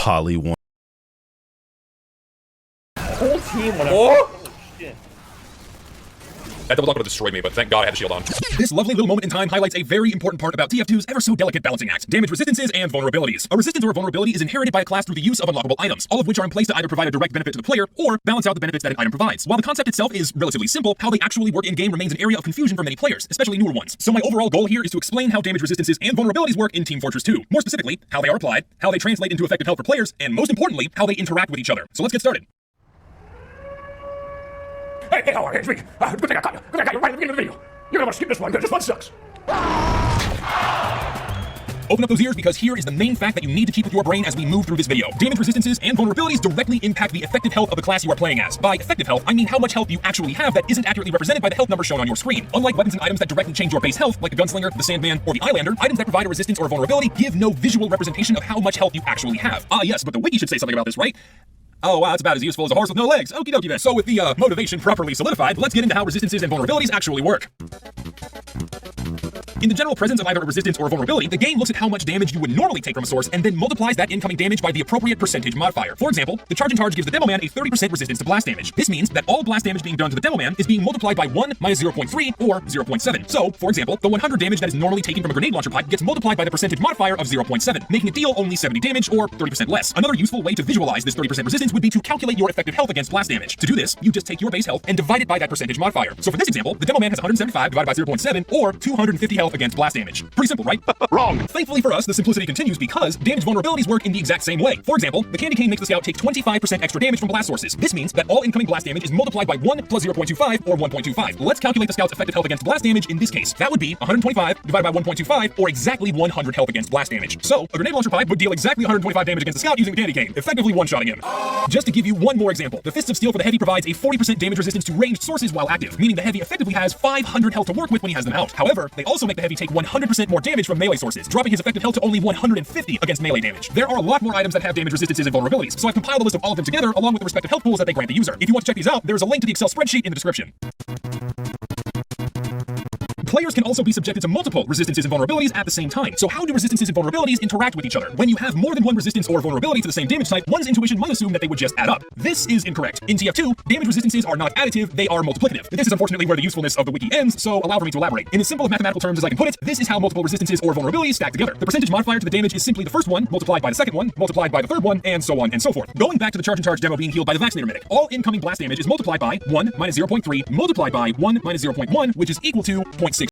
Poly one. Whole team went Oh! shit. That double block would have destroyed me, but thank God I had a shield on. This lovely little moment in time highlights a very important part about TF2's ever so delicate balancing act: damage resistances and vulnerabilities. A resistance or a vulnerability is inherited by a class through the use of unlockable items, all of which are in place to either provide a direct benefit to the player or balance out the benefits that an item provides. While the concept itself is relatively simple, how they actually work in-game remains an area of confusion for many players, especially newer ones. So my overall goal here is to explain how damage resistances and vulnerabilities work in Team Fortress 2. More specifically, how they are applied, how they translate into effective health for players, and most importantly, how they interact with each other. So let's get started. Hey, how are you? It's me. Good thing I caught you. Good thing I got you right at the beginning of the video. You're gonna want to skip this one because this one sucks. Open up those ears because here is the main fact that you need to keep with your brain as we move through this video. Damage resistances and vulnerabilities directly impact the effective health of the class you are playing as. By effective health, I mean how much health you actually have that isn't accurately represented by the health number shown on your screen. Unlike weapons and items that directly change your base health, like the Gunslinger, the Sandman, or the Eyelander, items that provide a resistance or a vulnerability give no visual representation of how much health you actually have. Ah yes, but the wiki should say something about this, right? Oh wow, it's about as useful as a horse with no legs. Okie dokie then. So with the motivation properly solidified, let's get into how resistances and vulnerabilities actually work. In the general presence of either a resistance or a vulnerability, the game looks at how much damage you would normally take from a source and then multiplies that incoming damage by the appropriate percentage modifier. For example, the Charge and Charge gives the Demo Man a 30% resistance to blast damage. This means that all blast damage being done to the Demo Man is being multiplied by 1 minus 0.3 or 0.7. So, for example, the 100 damage that is normally taken from a grenade launcher pipe gets multiplied by the percentage modifier of 0.7, making it deal only 70 damage or 30% less. Another useful way to visualize this 30% resistance would be to calculate your effective health against blast damage. To do this, you just take your base health and divide it by that percentage modifier. So for this example, the Demo Man has 175 divided by 0.7 or 250 health against blast damage. Pretty simple, right? Wrong. Thankfully for us, the simplicity continues because damage vulnerabilities work in the exact same way. For example, the Candy Cane makes the Scout take 25% extra damage from blast sources. This means that all incoming blast damage is multiplied by 1 plus 0.25 or 1.25. Let's calculate the Scout's effective health against blast damage in this case. That would be 125 divided by 1.25 or exactly 100 health against blast damage. So a grenade launcher pipe would deal exactly 125 damage against the Scout using the Candy Cane, effectively one-shotting him. Just to give you one more example, the Fists of Steel for the Heavy provides a 40% damage resistance to ranged sources while active, meaning the Heavy effectively has 500 health to work with when he has them out. However, they also make the Heavy take 100% more damage from melee sources, dropping his effective health to only 150 against melee damage. There are a lot more items that have damage resistances and vulnerabilities, so I've compiled a list of all of them together along with the respective health pools that they grant the user. If you want to check these out, there's a link to the Excel spreadsheet in the description. Players can also be subjected to multiple resistances and vulnerabilities at the same time. So how do resistances and vulnerabilities interact with each other? When you have more than one resistance or vulnerability to the same damage type, one's intuition might assume that they would just add up. This is incorrect. In TF2, damage resistances are not additive, they are multiplicative. This is unfortunately where the usefulness of the wiki ends, so allow for me to elaborate. In as simple of mathematical terms as I can put it, this is how multiple resistances or vulnerabilities stack together. The percentage modifier to the damage is simply the first one, multiplied by the second one, multiplied by the third one, and so on and so forth. Going back to the Charge and Charge demo being healed by the Vaccinator Medic, all incoming blast damage is multiplied by 1 minus 0.3 multiplied by 1 minus 0.1, which is equal to 0.6.